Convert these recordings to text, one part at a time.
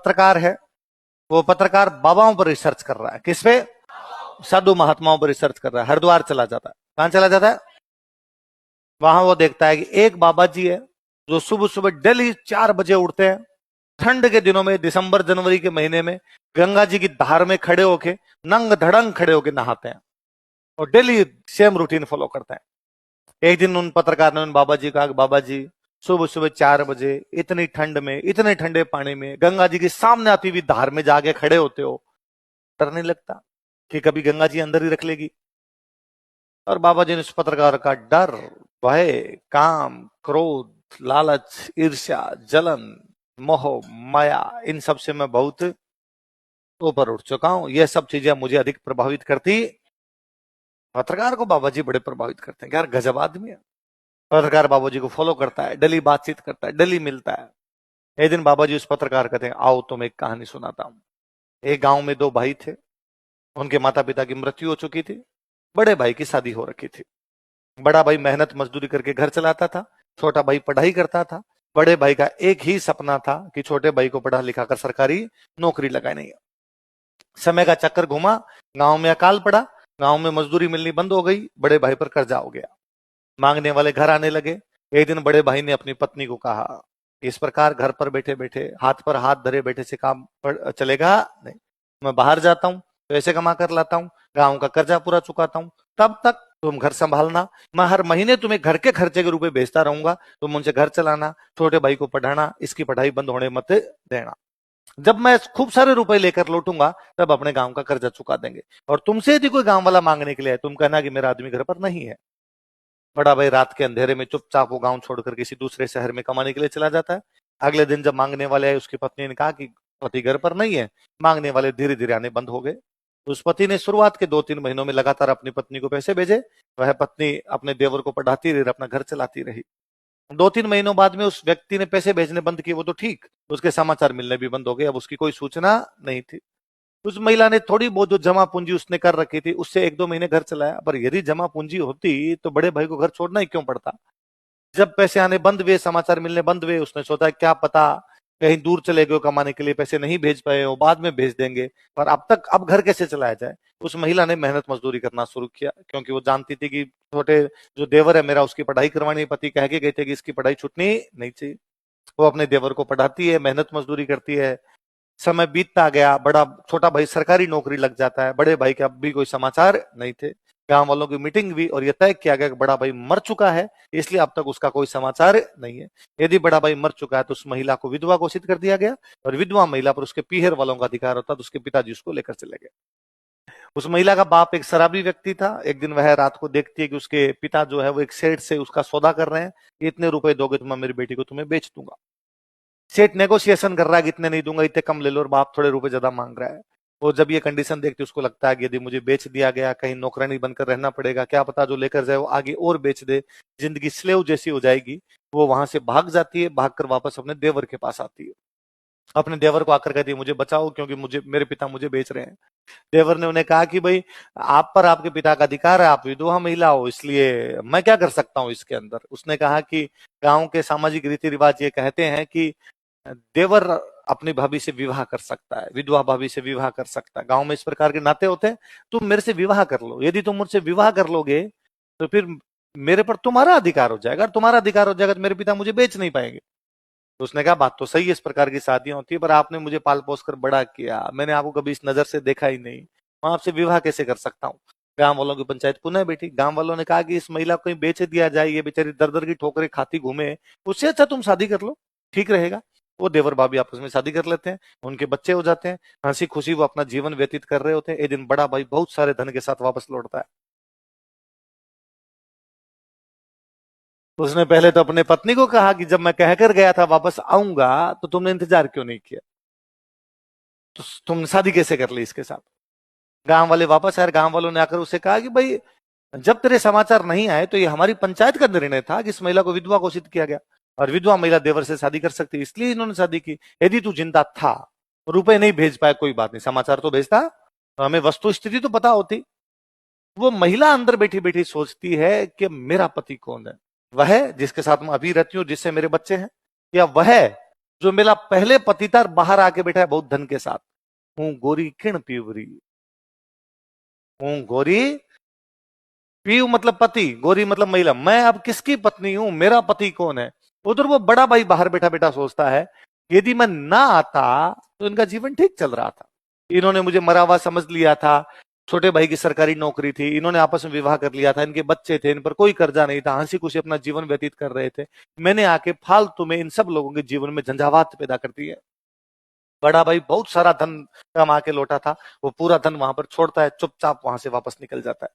पत्रकार है, वो पत्रकार बाबाओं पर रिसर्च कर रहा है। किस पे? साधु महात्माओं पर रिसर्च कर रहा है। हरिद्वार चला जाता है। कहां चला जाता है? वहां वो देखता है कि एक बाबा जी है जो सुबह सुबह डेली 4 बजे उठते हैं, ठंड के दिनों में, दिसंबर जनवरी के महीने में गंगा जी की धार में खड़े होके नंग धड़ंग खड़े होके नहाते हैं और डेली सेम रूटीन फॉलो करते हैं। एक दिन उन पत्रकार ने उन बाबा जी कहा कि बाबा जी, सुबह सुबह 4 बजे इतनी ठंड में, इतने ठंडे पानी में, गंगा जी के सामने आती हुई धार में जाके खड़े होते हो, डर नहीं लगता कि कभी गंगा जी अंदर ही रख लेगी? और बाबा जी ने उस पत्रकार का डर, भय, काम, क्रोध, लालच, ईर्ष्या, जलन, मोह, माया, इन सब से मैं बहुत ऊपर उठ चुका हूं। यह सब चीजें मुझे अधिक प्रभावित करती। पत्रकार को बाबा जी बड़े प्रभावित करते हैं। यार गजब आदमी है। पत्रकार बाबा जी को फॉलो करता है, डेली बातचीत करता है, डेली मिलता है। एक दिन बाबा जी उस पत्रकार कहते हैं, आओ तुम एक कहानी सुनाता हूं। एक गांव में 2 भाई थे। उनके माता पिता की मृत्यु हो चुकी थी। बड़े भाई की शादी हो रखी थी। बड़ा भाई मेहनत मजदूरी करके घर चलाता था, छोटा भाई पढ़ाई करता था। बड़े भाई का एक ही सपना था कि छोटे भाई को पढ़ा लिखा कर सरकारी नौकरी लगानी है। समय का चक्कर घुमा, गांव में अकाल पड़ा, गांव में मजदूरी मिलनी बंद हो गई, बड़े भाई पर कर्जा हो गया, मांगने वाले घर आने लगे। एक दिन बड़े भाई ने अपनी पत्नी को कहा, इस प्रकार घर पर बैठे बैठे, हाथ पर हाथ धरे बैठे से काम चलेगा नहीं। मैं बाहर जाता हूँ, पैसे कमा कर लाता हूँ, गांव का कर्जा पूरा चुकाता हूँ, तब तक तुम घर संभालना। मैं हर महीने तुम्हें घर के खर्चे के रुपए भेजता रहूंगा, तुम उनसे घर चलाना, छोटे भाई को पढ़ाना, इसकी पढ़ाई बंद होने मत देना। जब मैं खूब सारे रुपए लेकर लौटूंगा तब अपने गांव का कर्जा चुका देंगे। और तुमसे यदि कोई गांव वाला मांगने के लिए है, तुम कहना कि मेरा आदमी घर पर नहीं है। बड़ा भाई रात के अंधेरे में चुपचाप वो गांव छोड़कर किसी दूसरे शहर में कमाने के लिए चला जाता है। अगले दिन जब मांगने वाले आए, उसकी पत्नी ने कहा कि पति घर पर नहीं है। मांगने वाले धीरे धीरे आने बंद हो गए। उस पति ने शुरुआत के 2-3 महीनों में लगातार अपनी पत्नी को पैसे भेजे। वह पत्नी अपने देवर को पढ़ाती रही, अपना घर चलाती रही। 2-3 महीनों बाद में उस व्यक्ति ने पैसे भेजने बंद किए, वो तो ठीक, उसके समाचार मिलने भी बंद हो गए। अब उसकी कोई सूचना नहीं थी। उस महिला ने थोड़ी बहुत जो जमा पूंजी उसने कर रखी थी, उससे 1-2 महीने घर चलाया। पर यदि जमा पूंजी होती तो बड़े भाई को घर छोड़ना ही क्यों पड़ता? जब पैसे आने बंद हुए, समाचार मिलने बंद हुए, उसने सोचा क्या पता कहीं दूर चले गए कमाने के लिए, पैसे नहीं भेज पाए हो, बाद में भेज देंगे। पर अब घर कैसे चलाया जाए? उस महिला ने मेहनत मजदूरी करना शुरू किया, क्योंकि वो जानती थी कि छोटे जो देवर है मेरा, उसकी पढ़ाई करवानी। पति कह के गए थे कि इसकी पढ़ाई छूटनी नहीं चाहिए। वो अपने देवर को पढ़ाती है, मेहनत मजदूरी करती है। समय बीतता गया, छोटा भाई सरकारी नौकरी लग जाता है। बड़े भाई के अब भी कोई समाचार नहीं थे। गांव वालों की मीटिंग हुई और यह तय किया गया कि बड़ा भाई मर चुका है, इसलिए अब तक उसका कोई समाचार नहीं है। यदि बड़ा भाई मर चुका है तो उस महिला को विधवा घोषित कर दिया गया, और विधवा महिला पर उसके पीहर वालों का अधिकार होता, तो उसके पिताजी उसको लेकर चले गए। उस महिला का बाप एक शराबी व्यक्ति था। एक दिन वह रात को देखती है कि उसके पिता जो है वो एक सेठ से उसका सौदा कर रहे हैं, इतने रुपए दोगे तो मैं मेरी बेटी को तुम्हें बेच दूंगा। सेठ नेगोशिएशन कर रहा है कि इतने नहीं दूंगा, इतने कम ले लो, और बाप थोड़े रुपए ज्यादा मांग रहा है। वो जब ये कंडीशन देखती उसको लगता है कि यदि मुझे बेच दिया गया, कहीं नौकरानी बनकर रहना पड़ेगा, क्या पता जो लेकर जाए वो आगे और बेच दे, जिंदगी स्लेव जैसी हो जाएगी। वो वहां से भाग जाती है, भागकर वापस अपने देवर के पास आती है। अपने देवर को आकर कहती है मुझे बचाओ, क्योंकि मेरे पिता मुझे बेच रहे हैं। देवर ने उन्हें कहा कि भाई आप पर आपके पिता का अधिकार है, आप विधवा महिला हो, इसलिए मैं क्या कर सकता हूँ इसके अंदर। उसने कहा कि गांव के सामाजिक रीति रिवाज ये कहते हैं कि देवर अपनी भाभी से विवाह कर सकता है, विधवा भाभी से विवाह कर सकता है। गांव में इस प्रकार के नाते होते हैं। तुम मेरे से विवाह कर लो, यदि तुम मुझसे विवाह कर लोगे तो फिर मेरे पर तुम्हारा अधिकार हो जाएगा, और तुम्हारा अधिकार हो जाएगा तो मेरे पिता मुझे बेच नहीं पाएंगे। तो उसने कहा बात तो सही है, इस प्रकार की शादियां होती है, पर आपने मुझे पाल पोस कर बड़ा किया, मैंने आपको कभी इस नजर से देखा ही नहीं, मैं आपसे विवाह कैसे कर सकता हूँ। गांव वालों की पंचायत पुनः बैठी। गांव वालों ने कहा कि इस महिला को कहीं बेच दिया जाए, ये बेचारी दर दर की ठोकरें खाती घूमे, उससे अच्छा तुम शादी कर लो, ठीक रहेगा। वो देवर भाभी आपस में शादी कर लेते हैं, उनके बच्चे हो जाते हैं, हंसी खुशी वो अपना जीवन व्यतीत कर रहे होते हैं। एक दिन बड़ा भाई बहुत सारे धन के साथ वापस लौटता है। उसने पहले तो अपने पत्नी को कहा कि जब मैं कहकर गया था वापस आऊंगा तो तुमने इंतजार क्यों नहीं किया, तो तुमने शादी कैसे कर ली इसके साथ। गांव वाले वापस आए, गांव वालों ने आकर उसे कहा कि भाई जब तेरे समाचार नहीं आए तो ये हमारी पंचायत का निर्णय था कि इस महिला को विधवा घोषित किया गया, और विधवा महिला देवर से शादी कर सकती, इसलिए इन्होंने शादी की। यदि तू जिंदा था, रुपए नहीं भेज पाया, कोई बात नहीं, समाचार तो भेजता, तो हमें वस्तु स्थिति तो पता होती। वो महिला अंदर बैठी बैठी सोचती है कि मेरा पति कौन है, वह जिसके साथ मैं अभी रहती हूँ, जिससे मेरे बच्चे हैं, या वह जो मेरा पहले पति था बाहर आके बैठा है बहुत धन के साथ। हूं गोरी किण पीवरी, हूं गोरी, पीव मतलब पति, गोरी मतलब महिला, मैं अब किसकी पत्नी हूं, मेरा पति कौन है। उधर वो बड़ा भाई बाहर बैठा बैठा सोचता है यदि मैं ना आता तो इनका जीवन ठीक चल रहा था। इन्होंने मुझे मरा हुआ समझ लिया था, छोटे भाई की सरकारी नौकरी थी, इन्होंने आपस में विवाह कर लिया था, इनके बच्चे थे, इन पर कोई कर्जा नहीं था, हंसी खुशी अपना जीवन व्यतीत कर रहे थे। मैंने आके फालतू में इन सब लोगों के जीवन में झंझावात पैदा कर दी है। बड़ा भाई बहुत सारा धन कमा के लौटा था, वो पूरा धन वहां पर छोड़ता है, चुपचाप वहां से वापस निकल जाता है।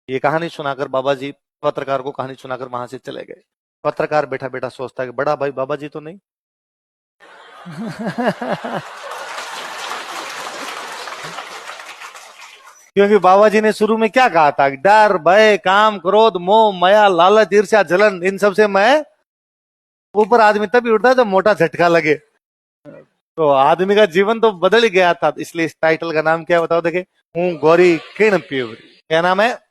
ये कहानी सुनाकर बाबा जी पत्रकार को कहानी सुनाकर वहां से चले गए। पत्रकार बैठा बैठा सोचता है कि बड़ा भाई बाबा जी तो नहीं। क्योंकि बाबा जी ने शुरू में क्या कहा था, डर भय काम क्रोध मोह माया लालच ईर्ष्या जलन, इन सबसे मैं ऊपर आदमी तभी उठता है जब मोटा झटका लगे। तो आदमी का जीवन तो बदल ही गया था, इसलिए इस टाइटल का नाम क्या बताओ देखे, हूं गौरी किरण प्योरी। क्या नाम है?